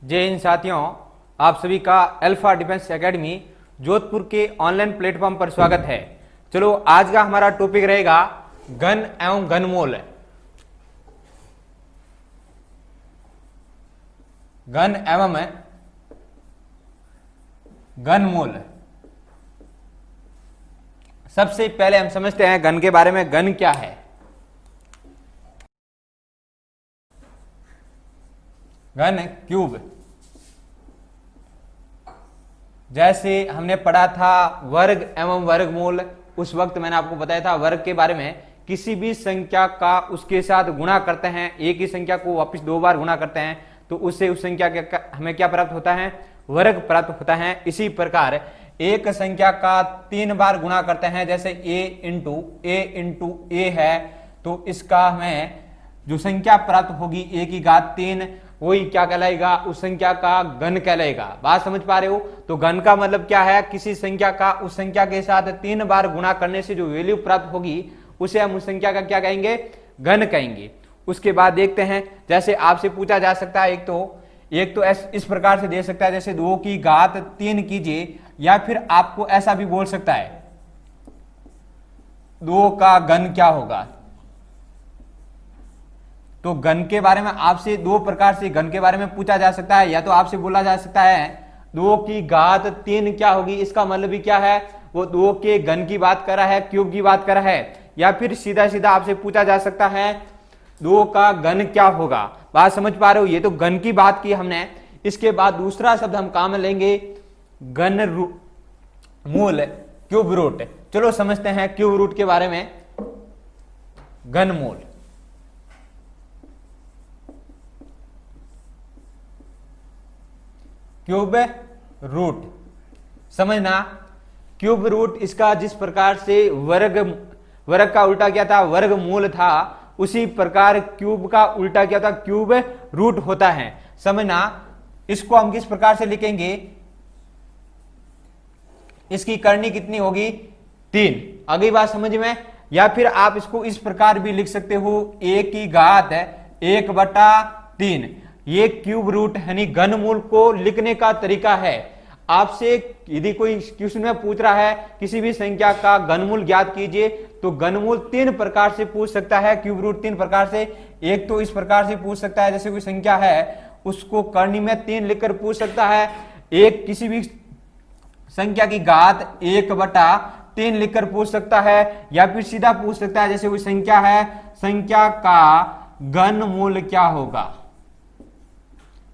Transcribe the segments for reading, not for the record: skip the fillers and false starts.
जय हिंद साथियों, आप सभी का अल्फा डिफेंस एकेडमी जोधपुर के ऑनलाइन प्लेटफॉर्म पर स्वागत है। चलो आज का हमारा टॉपिक रहेगा घन एवं घनमूल। घन एवं घनमूल। सबसे पहले हम समझते हैं घन के बारे में। घन क्या है? घन क्यूब। जैसे हमने पढ़ा था वर्ग एवं वर्गमूल, उस वक्त मैंने आपको बताया था वर्ग के बारे में। किसी भी संख्या का उसके साथ गुणा करते हैं, एक ही संख्या को वापस दो बार गुणा करते हैं तो उससे उस संख्या के हमें क्या प्राप्त होता है? वर्ग प्राप्त होता है। इसी प्रकार एक संख्या का 3 बार गुणा करते हैं, जैसे a इंटू ए है, तो इसका हमें जो संख्या प्राप्त होगी a की घात 3, वही क्या कहलाएगा? उस संख्या का घन कहलाएगा। बात समझ पा रहे हो? तो घन का मतलब क्या है? किसी संख्या का उस संख्या के साथ 3 बार गुणा करने से जो वैल्यू प्राप्त होगी उसे हम उस संख्या का क्या कहेंगे? घन कहेंगे। उसके बाद देखते हैं, जैसे आपसे पूछा जा सकता है, एक तो इस प्रकार से दे सकता है, जैसे 2 की घात 3 कीजिए, या फिर आपको ऐसा भी बोल सकता है 2 का घन क्या होगा। तो घन के बारे में आपसे 2 प्रकार से घन के बारे में पूछा जा सकता है। या तो आपसे बोला जा सकता है 2 की घात 3 क्या होगी, इसका मतलब भी क्या है? वो 2 के घन की बात कर रहा है, क्यूब की बात कर रहा है। या फिर सीधा सीधा आपसे पूछा जा सकता है 2 का घन क्या होगा। बात समझ पा रहे हो? ये तो घन की बात की हमने। इसके बाद दूसरा शब्द हम काम में लेंगे घन मूल, क्यूब रूट। चलो समझते हैं क्यूब रूट के बारे में। घन मूल, क्यूब रूट समझना। क्यूब रूट इसका जिस प्रकार से वर्ग का उल्टा क्या था? वर्गमूल था। उसी प्रकार क्यूब का उल्टा क्या था? क्यूब रूट होता है। समझना। इसको हम किस प्रकार से लिखेंगे? इसकी करनी कितनी होगी? 3। अगली बात समझ में। या फिर आप इसको इस प्रकार भी लिख सकते हो, a की घात 1/3। ये क्यूब रूट यानी घनमूल को लिखने का तरीका है। आपसे यदि कोई क्वेश्चन में पूछ रहा है किसी भी संख्या का घनमूल ज्ञात कीजिए, तो घनमूल 3 प्रकार से पूछ सकता है। क्यूब रूट 3 प्रकार से। एक तो इस प्रकार से पूछ सकता है, जैसे कोई संख्या है उसको करनी में 3 लिखकर पूछ सकता है। एक किसी भी संख्या की घात 1/3 लिखकर पूछ सकता है। या फिर सीधा पूछ सकता है, जैसे कोई संख्या है, संख्या का घनमूल क्या होगा।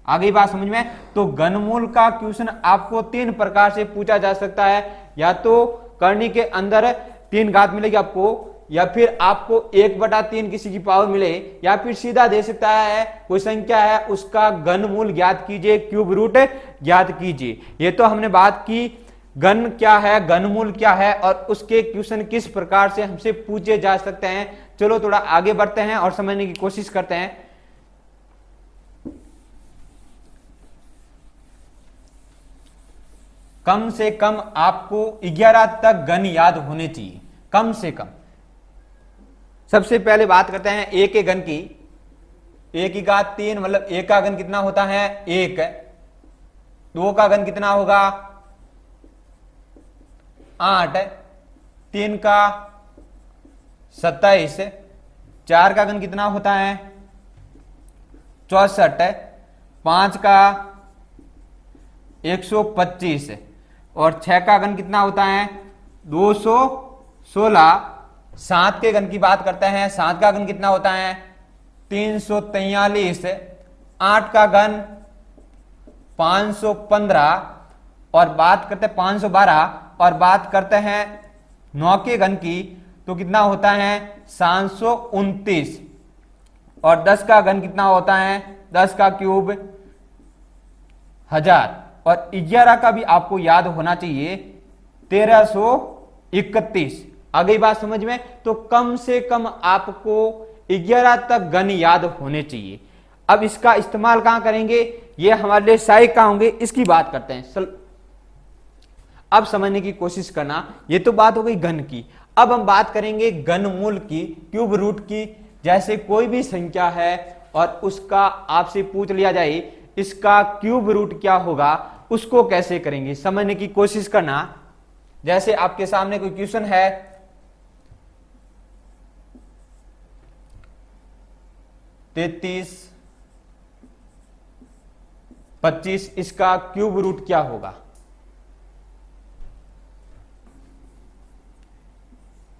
आगे बात समझ में। तो घनमूल का क्वेश्चन आपको 3 प्रकार से पूछा जा सकता है। या तो करनी के अंदर 3 घात मिलेगी आपको, या फिर आपको 1/3 किसी की पावर मिले, या फिर सीधा दे सकता है कोई संख्या है उसका घनमूल ज्ञात कीजिए, क्यूब रूट ज्ञात कीजिए। ये तो हमने बात की घन क्या है, घनमूल क्या है, और उसके क्वेश्चन किस प्रकार से हमसे पूछे जा सकते हैं। चलो थोड़ा आगे बढ़ते हैं और समझने की कोशिश करते हैं। कम से कम आपको 11 तक घन याद होने चाहिए, कम से कम। सबसे पहले बात करते हैं a के घन की। a की घात 3 मतलब a का घन कितना होता है? 1। 2 का घन कितना होगा? 8। 3 का 27। 4 का घन कितना होता है? 64। 5 का 125। और 6 का घन कितना होता है? 216। 7 के घन की बात करते हैं। 7 का घन कितना होता है? 343। 8 का घन 515। और बात करते हैं 512। और बात करते हैं 9 के घन की, तो कितना होता है? 729। और 10 का घन कितना होता है? 10 का क्यूब 1000। और 11 का भी आपको याद होना चाहिए, 1331। आगे बात समझ में। तो कम से कम आपको 11 तक घन याद होने चाहिए। अब इसका इस्तेमाल कहां करेंगे? ये हमारे लिए सहायक कहां होंगे, इसकी बात करते हैं। अब समझने की कोशिश करना। ये तो बात हो गई घन की। अब हम बात करेंगे घनमूल की, क्यूब रूट की। जैसे कोई भी संख्या है और उसका आपसे पूछ लिया जाए इसका क्यूब रूट क्या होगा उसको कैसे करेंगे समझने की कोशिश करना। जैसे आपके सामने कोई क्वेश्चन है, 33 25 इसका क्यूब रूट क्या होगा।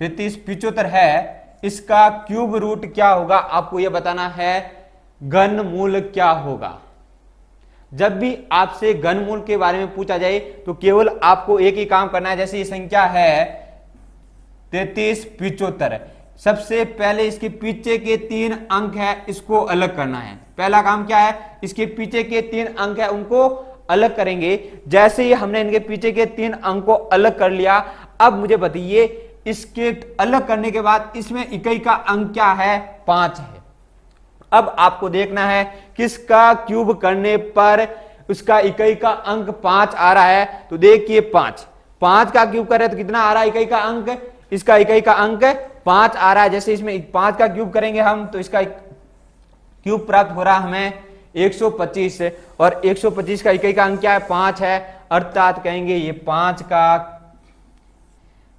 33 75 है, इसका क्यूब रूट क्या होगा आपको यह बताना है। घनमूल क्या होगा। जब भी आपसे घनमूल के बारे में पूछा जाए तो केवल आपको एक ही काम करना है। जैसे ये संख्या है 33 75, सबसे पहले इसके पीछे के 3 अंक है इसको अलग करना है। पहला काम क्या है, इसके पीछे के 3 अंक है उनको अलग करेंगे। जैसे ही हमने इनके पीछे के 3 अंक को अलग कर लिया, अब मुझे बताइए इसके अलग करने के बाद इसमें इकाई का अंक क्या है, 5 है। अब आपको देखना है किसका क्यूब करने पर उसका इकाई का अंक 5 आ रहा है। तो देखिए 5 का क्यूब कर रहे तो कितना आ रहा है इकाई का अंक, इसका इकाई का अंक 5 आ रहा है। जैसे इसमें 5 का क्यूब करेंगे हम तो इसका क्यूब प्राप्त हो रहा हमें 125 और 125 का इकाई का अंक क्या है, 5 है। अर्थात कहेंगे ये 5 का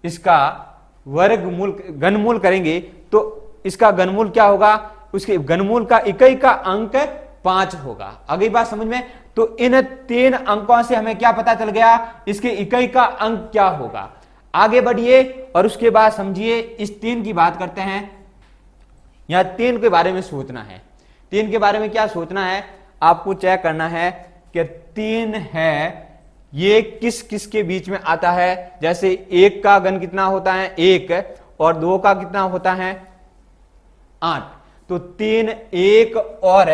इसका वर्गमूल घनमूल करेंगे तो इसका घनमूल क्या होगा, उसके घनमूल का इकाई का अंक 5 होगा। अगली बात समझ में, तो इन 3 अंकों से हमें क्या पता चल गया, इसके इकाई का अंक क्या होगा। आगे बढ़िए और उसके बाद समझिए इस 3 की बात करते हैं। यहां 3 के बारे में सोचना है। 3 के बारे में क्या सोचना है, आपको चेक करना है कि 3 है ये किस किस के बीच में आता है। जैसे 1 का घन कितना होता है 1 और 2 का कितना होता है 8, तो 3 1 और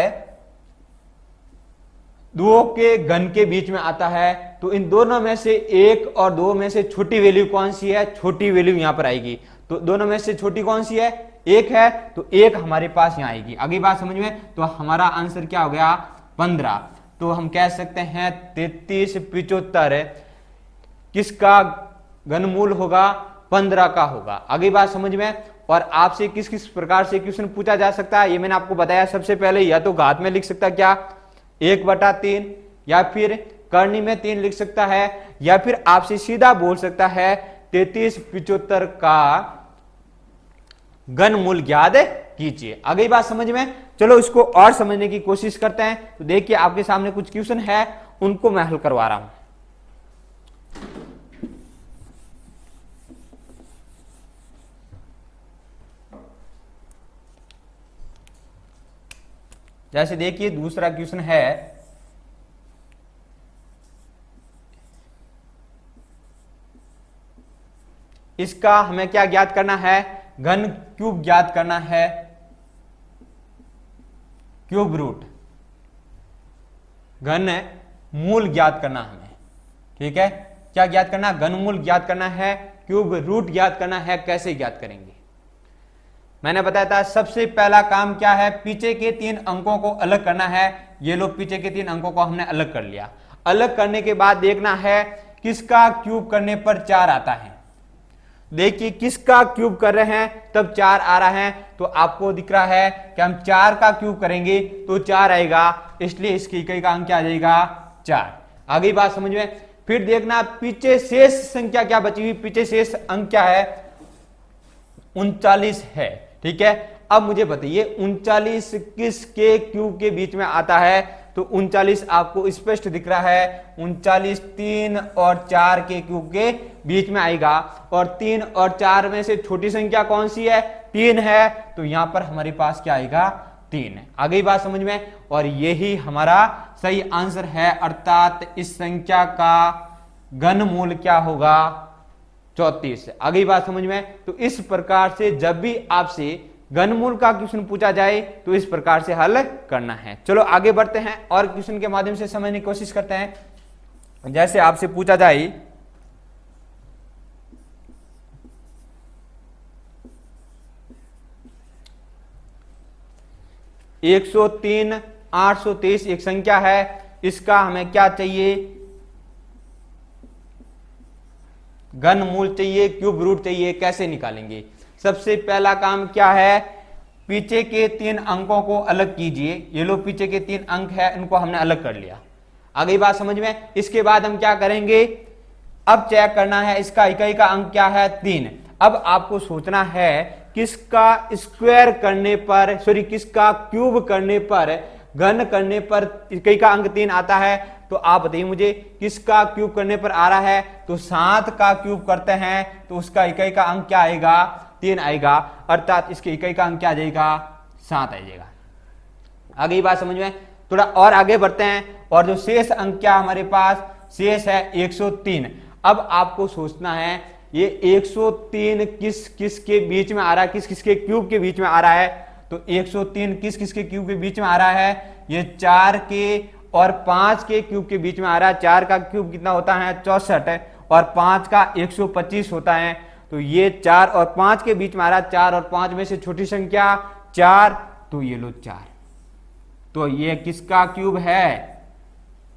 2 के घन के बीच में आता है। तो इन दोनों में से 1 और 2 में से छोटी वैल्यू कौन सी है, छोटी वैल्यू यहां पर आएगी। तो दोनों में से छोटी कौन सी है, 1 है, तो 1 हमारे पास यहां आएगी। अगली बात समझ में, तो हमारा आंसर क्या हो गया 15। तो हम कह सकते हैं 33 75 किसका घनमूल होगा, 15 का होगा। अगली बात समझ में, और आपसे किस किस प्रकार से क्वेश्चन पूछा जा सकता है ये मैंने आपको बताया। सबसे पहले या तो घात में लिख सकता क्या 1/3, या फिर करनी में 3 लिख सकता है, या फिर आपसे सीधा बोल सकता है 33 75 का घनमूल ज्ञात कीजिए। अगली बात समझ में, चलो इसको और समझने की कोशिश करते हैं। तो देखिए आपके सामने कुछ क्वेश्चन है उनको मैं हल करवा रहा हूं। जैसे देखिए दूसरा क्वेश्चन है, इसका हमें क्या ज्ञात करना है, घन क्यूब ज्ञात करना है, क्यूब रूट घन मूल ज्ञात करना हमें। ठीक है, क्या ज्ञात करना, घन मूल ज्ञात करना है, क्यूब रूट ज्ञात करना है। कैसे ज्ञात करेंगे, मैंने बताया था सबसे पहला काम क्या है, पीछे के 3 अंकों को अलग करना है। ये लो पीछे के 3 अंकों को हमने अलग कर लिया। अलग करने के बाद देखना है किसका क्यूब करने पर 4 आता है। देखिए किसका क्यूब कर रहे हैं तब 4 आ रहा है, तो आपको दिख रहा है कि हम 4 का क्यूब करेंगे तो 4 आएगा, इसलिए इसकी इकाई का अंक क्या आ जाएगा 4। आगे बात समझ में, फिर देखना पीछे शेष संख्या क्या बची हुई, पीछे शेष अंक क्या है 39 है। ठीक है, अब मुझे बताइए 39 किसके क्यूब के बीच में आता है। तो 39 आपको स्पष्ट दिख रहा है, 39 3 और 4 के क्यूब के बीच में आएगा। और 3 और 4 में से छोटी संख्या कौन सी है, 3 है, तो यहां पर हमारे पास क्या आएगा 3। आगे बात समझ में, और यही हमारा सही आंसर है। अर्थात इस संख्या का घनमूल क्या होगा 34। अगली बात समझ में, तो इस प्रकार से जब भी आपसे घनमूल का क्वेश्चन पूछा जाए तो इस प्रकार से हल करना है। चलो आगे बढ़ते हैं और क्वेश्चन के माध्यम से समझने की कोशिश करते हैं। जैसे आपसे पूछा जाए 103 823 एक संख्या है, इसका हमें क्या चाहिए, घनमूल चाहिए, क्यूब रूट चाहिए। कैसे निकालेंगे, सबसे पहला काम क्या है, पीछे के 3 अंकों को अलग कीजिए। ये लो पीछे के 3 अंक है, इनको हमने अलग कर लिया। आ गई बात समझ में। इसके बाद हम क्या करेंगे, अब चेक करना है इसका इकाई का अंक क्या है 3। अब आपको सोचना है किसका स्क्वायर करने पर, सॉरी किसका क्यूब करने पर, घन करने पर इकाई का अंक 3 आता है। तो आप बताइए मुझे किसका क्यूब करने पर आ रहा है। तो 7 का क्यूब करते हैं तो उसका इकाई का अंक क्या आएगा, 3 आएगा, अर्थात इसके इकाई का अंक क्या आ जाएगा, 7 आ जाएगा। आगे बात समझ में। थोड़ा और आगे बढ़ते हैं, और जो शेष अंक क्या हमारे पास शेष है 103। अब आपको सोचना है ये 103 किस किस के बीच में आ रहा है, किस किस के क्यूब के बीच में आ रहा है। तो 103 किस किस के क्यूब के बीच में आ रहा है, ये 4 के और 5 के क्यूब के बीच में आ रहा है। 4 का क्यूब कितना होता है 64 और 5 का 125 होता है। तो ये 4 और 5 के बीच में आ रहा है। 4 और 5 में से छोटी संख्या 4, तो ये लो 4। तो ये किसका क्यूब है,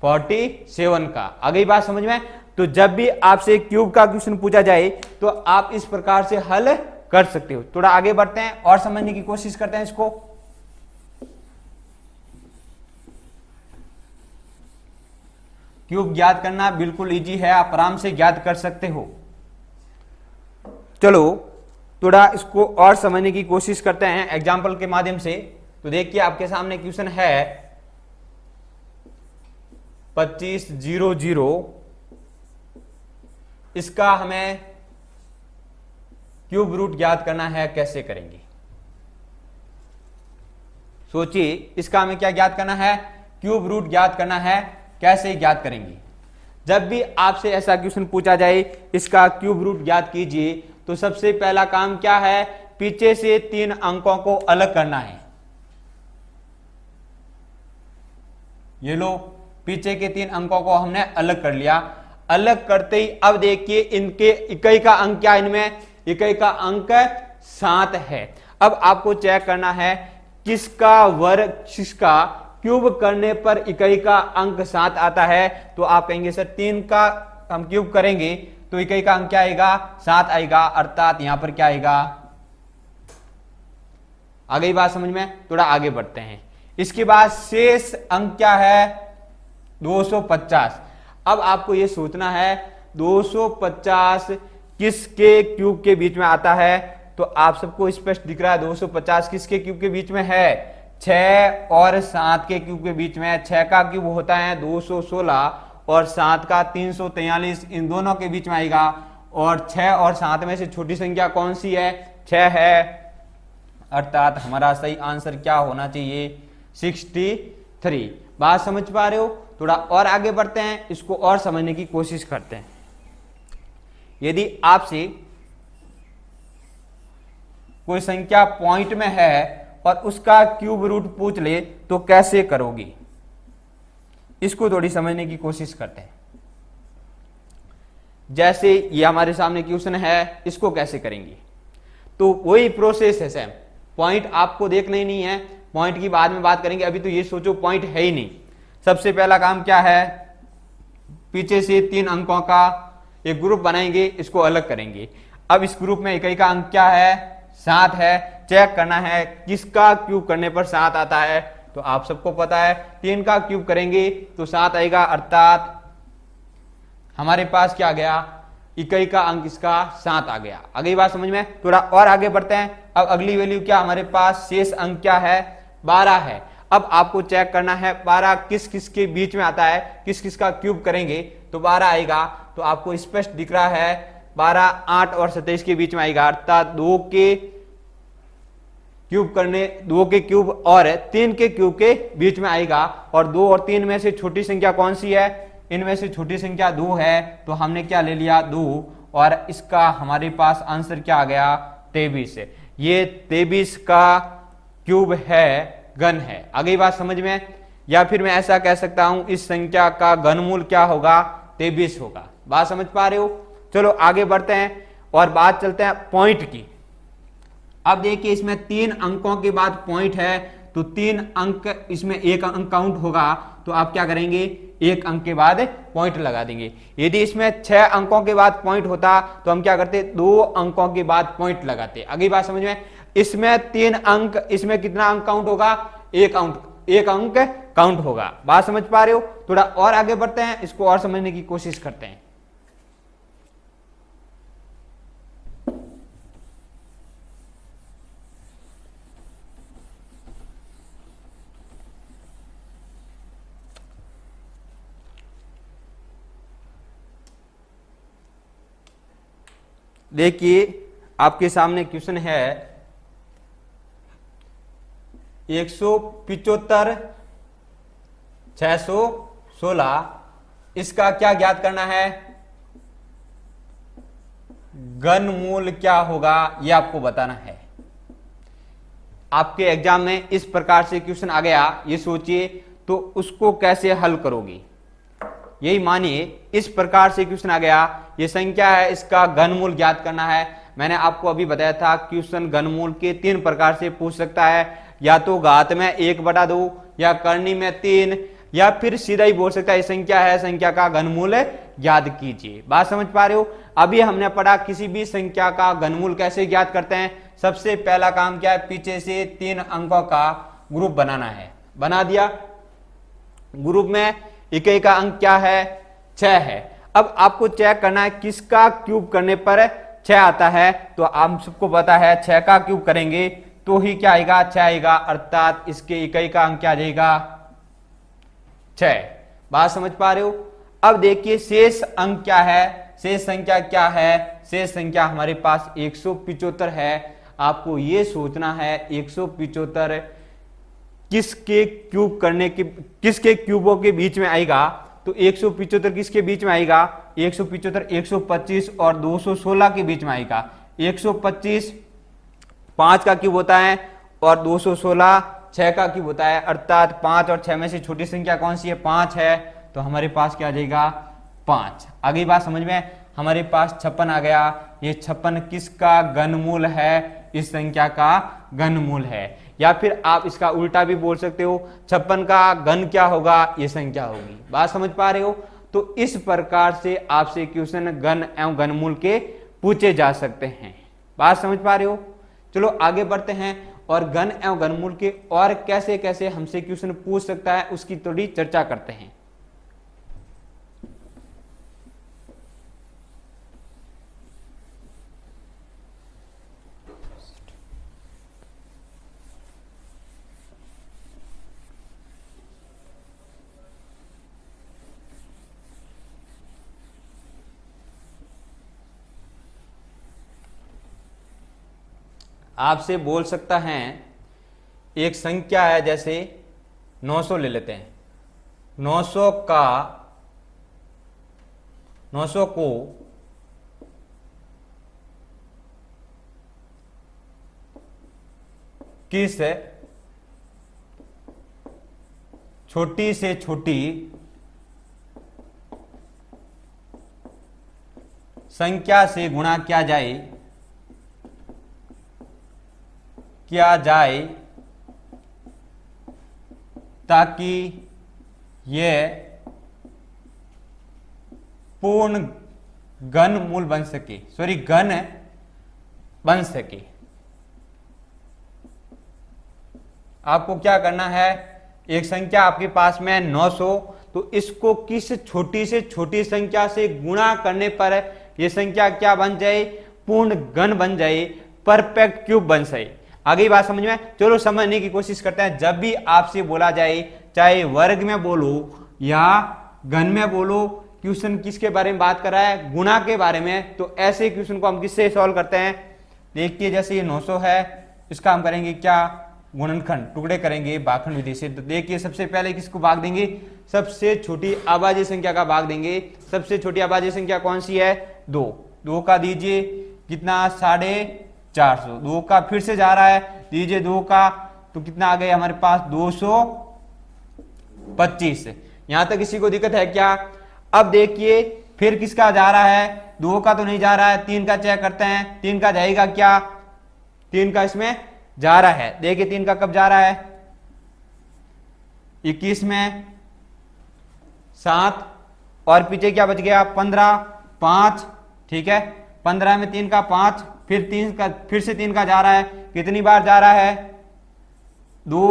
47 का। आ गई बात समझ में। तो जब भी आपसे क्यूब का क्वेश्चन पूछा जाए तो आप इस प्रकार से हल कर सकते हो। थोड़ा आगे बढ़ते हैं और समझने की कोशिश करते हैं इसको। क्यूब ज्ञात करना बिल्कुल इजी है, आप आराम से ज्ञात कर सकते हो। चलो थोड़ा इसको और समझने की कोशिश करते हैं एग्जाम्पल के माध्यम से। तो देखिए आपके सामने क्वेश्चन है 2500, इसका हमें क्यूब रूट ज्ञात करना है, कैसे करेंगे सोचिए। इसका हमें क्या ज्ञात करना है, क्यूब रूट ज्ञात करना है, कैसे ज्ञात करेंगे। जब भी आपसे ऐसा क्वेश्चन पूछा जाए इसका क्यूब रूट ज्ञात कीजिए, तो सबसे पहला काम क्या है, पीछे से 3 अंकों को अलग करना है। ये लो पीछे के 3 अंकों को हमने अलग कर लिया। अलग करते ही अब देखिए इनके इकाई का अंक क्या, इनमें इकाई का अंक 7 है। अब आपको चेक करना है किसका वर्ग, किसका क्यूब करने पर इकाई का अंक 7 आता है। तो आप कहेंगे सर 3 का हम क्यूब करेंगे तो इकाई का अंक क्या आएगा, 7 आएगा, अर्थात यहां पर क्या आएगा। आ गई बात समझ में। थोड़ा आगे बढ़ते हैं। इसके बाद शेष अंक क्या है 250। अब आपको यह सोचना है 250 किसके क्यूब के बीच में आता है। तो आप सबको स्पष्ट दिख रहा है 250 किसके क्यूब के बीच में है, 6 और 7 के क्यूब के बीच में। 6 का क्यूब होता है 216 और 7 का 343, इन दोनों के बीच में आएगा। और 6 और 7 में से छोटी संख्या कौन सी है, 6 है, अर्थात हमारा सही आंसर क्या होना चाहिए 63। बात समझ पा रहे हो। थोड़ा और आगे बढ़ते हैं, इसको और समझने की कोशिश करते हैं। यदि आपसे कोई संख्या पॉइंट में है और उसका क्यूब रूट पूछ ले तो कैसे करोगे, इसको थोड़ी समझने की कोशिश करते हैं। जैसे ये हमारे सामने क्वेश्चन है, इसको कैसे करेंगे। तो वही प्रोसेस है सेम। पॉइंट आपको देखना ही नहीं है, पॉइंट की बाद में बात करेंगे। अभी तो ये सोचो पॉइंट है ही नहीं। सबसे पहला काम क्या है, पीछे से 3 अंकों का एक ग्रुप बनाएंगे, इसको अलग करेंगे। अब इस ग्रुप में इकाई का अंक क्या है, 7 है। चेक करना है किसका क्यूब करने पर 7 आता है। तो आप सबको पता है 3 का क्यूब करेंगे तो 7 आएगा, अर्थात हमारे पास क्या आ गया, इकाई का अंक इसका 7 आ गया। अगली बात समझ में। थोड़ा और आगे बढ़ते हैं। अब अगली वैल्यू क्या, हमारे पास शेष अंक क्या है, 12 है। अब आपको चेक करना है 12 किस किस के बीच में आता है, किस किस का क्यूब करेंगे तो 12 आएगा। तो आपको स्पष्ट दिख रहा है 12 8 और 27 के बीच में आएगा, अर्थात 2 के क्यूब करने, 2 के क्यूब और 3 के क्यूब के बीच में आएगा। और 2 और 3 में से छोटी संख्या कौन सी है, इनमें से छोटी संख्या 2 है। तो हमने क्या ले लिया 2, और इसका हमारे पास आंसर क्या आ गया 23। ये 23 का क्यूब है, घन है। आगे बात समझ में। या फिर मैं ऐसा कह सकता हूं इस संख्या का घनमूल क्या होगा, 23 होगा। बात समझ पा रहे हो। चलो आगे बढ़ते हैं और बात चलते हैं पॉइंट की। अब देखिए इसमें 3 अंकों के बाद पॉइंट है, तो 3 अंक, इसमें एक अंक काउंट होगा। तो आप क्या करेंगे, 1 अंक के बाद पॉइंट लगा देंगे। यदि इसमें 6 अंकों के बाद पॉइंट होता तो हम क्या करते, 2 अंकों के बाद पॉइंट लगाते। अगली बात समझ में। इसमें 3 अंक, इसमें कितना अंक काउंट होगा? एक अंक काउंट होगा। बात समझ पा रहे हो? थोड़ा और आगे बढ़ते हैं, इसको और समझने की कोशिश करते हैं। देखिए आपके सामने क्वेश्चन है 175 616, इसका क्या ज्ञात करना है? घनमूल क्या होगा यह आपको बताना है। आपके एग्जाम में इस प्रकार से क्वेश्चन आ गया, ये सोचिए तो उसको कैसे हल करोगी। यही मानिए इस प्रकार से क्वेश्चन आ गया, ये संख्या है, इसका घनमूल ज्ञात करना है। मैंने आपको अभी बताया था क्वेश्चन घनमूल के 3 प्रकार से पूछ सकता है, या तो घात में 1/2, या करनी में 3, या फिर सीधा ही बोल सकता है संख्या है, संख्या का घनमूल ज्ञात कीजिए। बात समझ पा रहे हो? अभी हमने पढ़ा किसी भी संख्या का घनमूल कैसे ज्ञात करते हैं। सबसे पहला काम क्या है? पीछे से 3 अंकों का ग्रुप बनाना है। बना दिया। ग्रुप में इकाई का अंक क्या है? 6 है। अब आपको चेक करना है किसका क्यूब करने पर 6 आता है। तो आप सबको पता है 6 का क्यूब करेंगे तो ही क्या आएगा? 6 आएगा, अर्थात इसके इकाई का अंक क्या आ जाएगा? 6। बात समझ पा रहे हो? अब देखिए शेष अंक क्या है, शेष संख्या क्या है? शेष संख्या हमारे पास 175 है। आपको यह सोचना है 175 किसके क्यूब करने के, किसके क्यूबों के बीच में आएगा। तो 175 किसके बीच में आएगा? 175 125 और 216 के बीच में आएगा। 125 5 का क्यूब होता है और 216 6 का क्यूब होता है, अर्थात 5 और 6 में से छोटी संख्या कौन सी है? 5 है। तो हमारे पास क्या आ जाएगा? 5। आगे बात समझ में? हमारे पास 56 आ गया। ये 56 किसका घनमूल है? इस संख्या का घनमूल है। या फिर आप इसका उल्टा भी बोल सकते हो, 56 का घन क्या होगा? ये संख्या होगी। बात समझ पा रहे हो? तो इस प्रकार से आपसे क्वेश्चन घन एवं घनमूल के पूछे जा सकते हैं। बात समझ पा रहे हो? चलो आगे बढ़ते हैं और घन एवं घनमूल के और कैसे कैसे हमसे क्वेश्चन पूछ सकता है उसकी थोड़ी चर्चा करते हैं। आपसे बोल सकता है एक संख्या है, जैसे 900 ले लेते हैं। 900 को किस छोटी से छोटी संख्या से गुणा किया जाए ताकि यह पूर्ण घनमूल बन सके, घन बन सके। आपको क्या करना है? एक संख्या आपके पास में 900, तो इसको किस छोटी से छोटी संख्या से गुणा करने पर यह संख्या क्या बन जाए? पूर्ण घन बन जाए, परफेक्ट क्यूब बन जाए। आगे बात समझ में? चलो समझने की कोशिश करते हैं। जब भी आपसे बोला जाए, चाहे वर्ग में बोलो या घन में बोलो, क्वेश्चन किसके बारे में बात कर रहा है? गुणा के बारे में। तो ऐसे क्वेश्चन को हम किससे सॉल्व करते हैं? देखिए जैसे ये 900 है, इसका हम करेंगे क्या? गुणनखंड, टुकड़े करेंगे भागखंड विधि से। तो देखिए सबसे पहले किसको भाग देंगे? सबसे छोटी अभाज्य संख्या का भाग देंगे। सबसे छोटी अभाज्य संख्या कौन सी है? 2। 2 का दीजिए कितना? 450। 2 का फिर से जा रहा है, दीजिए 2 का, तो कितना आ गया हमारे पास? 225। यहां तक किसी को दिक्कत है क्या? अब देखिए फिर किसका जा रहा है? 2 का तो नहीं जा रहा है, 3 का चेक करते हैं। 3 का जाएगा क्या? 3 का इसमें जा रहा है। देखिए 3 का कब जा रहा है? 21 में 7 और पीछे क्या बच गया? 15। 5, ठीक है। 15 में 3 का 5, फिर से 3 का जा रहा है, कितनी बार जा रहा है, 2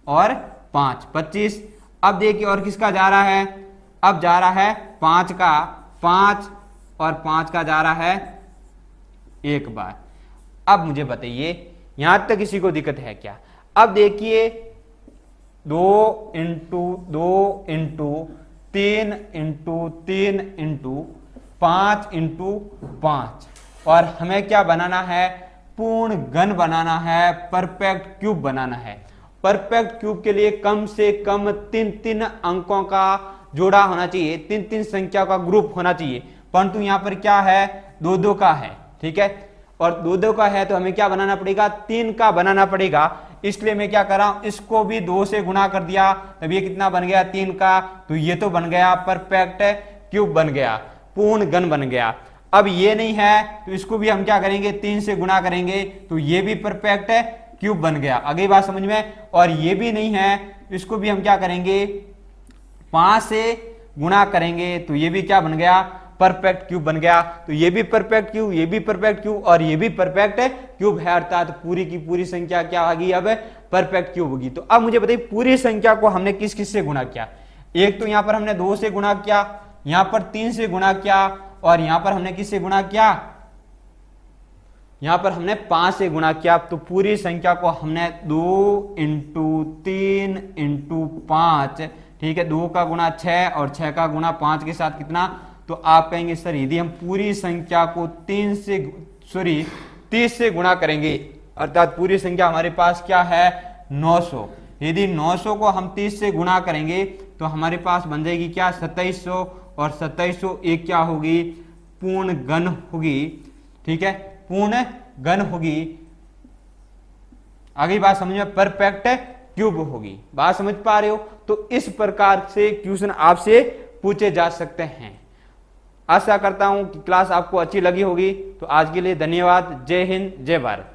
और 5, 25। अब देखिए और किसका जा रहा है, अब जा रहा है 5 का, 5 और 5 का जा रहा है एक बार। अब मुझे बताइए यहां तक किसी को दिक्कत है क्या? अब देखिए 2 into 2 into 3 into 3 into 5 into 5, और हमें क्या बनाना है, पूर्ण घन बनाना है, परफेक्ट क्यूब बनाना है। परफेक्ट क्यूब के लिए कम से कम 3 अंकों का जोड़ा होना चाहिए, 3 संख्या का ग्रुप होना चाहिए, परंतु यहां पर क्या है, 2 का है, ठीक है, और 2 का है तो हमें क्या बनाना पड़ेगा, 3 का बनाना पड़ेगा। इसलिए मैं क्या कर रहा हूं, इसको भी 2 से गुणा कर दिया, तब ये कितना बन गया, 3 का, तो ये तो बन गया परफेक्ट क्यूब बन गया, पूर्ण घन बन गया। अब ये नहीं है तो इसको भी हम क्या करेंगे, 3 से गुणा करेंगे, तो ये भी परफेक्ट क्यूब बन गया। आगे बात समझ में? और ये भी नहीं है तो इसको भी हम क्या करेंगे, 5 से गुणा करेंगे, तो ये भी क्या बन गया, परफेक्ट क्यूब बन गया। तो ये भी परफेक्ट क्यूब, ये भी परफेक्ट क्यूब और ये भी परफेक्ट क्यूब है, अर्थात पूरी की पूरी संख्या क्या होगी, अब परफेक्ट क्यूब होगी। तो अब मुझे बताइए पूरी संख्या को हमने किस किस से गुणा किया? एक तो यहां पर हमने 2 से गुणा किया, यहां पर 3 से गुणा किया, और यहां पर हमने किससे गुणा किया, यहां पर हमने 5 से गुणा किया। तो पूरी संख्या को हमने 2 इंटू 3 इंटू 5, ठीक है, 2 का गुणा 6 और 6 का गुणा 5 के साथ कितना, तो आप कहेंगे सर यदि हम पूरी संख्या को 30 से गुणा करेंगे, अर्थात पूरी संख्या हमारे पास क्या है, 900। यदि 900 को हम 30 से गुणा करेंगे तो हमारे पास बन जाएगी क्या, 2700, और 2700 एक क्या होगी, पूर्ण घन होगी, ठीक है, पूर्ण घन होगी। आगे बात समझ में, परफेक्ट क्यूब होगी। बात समझ पा रहे हो? तो इस प्रकार से क्वेश्चन आपसे पूछे जा सकते हैं। आशा करता हूं कि क्लास आपको अच्छी लगी होगी। तो आज के लिए धन्यवाद। जय हिंद, जय भारत।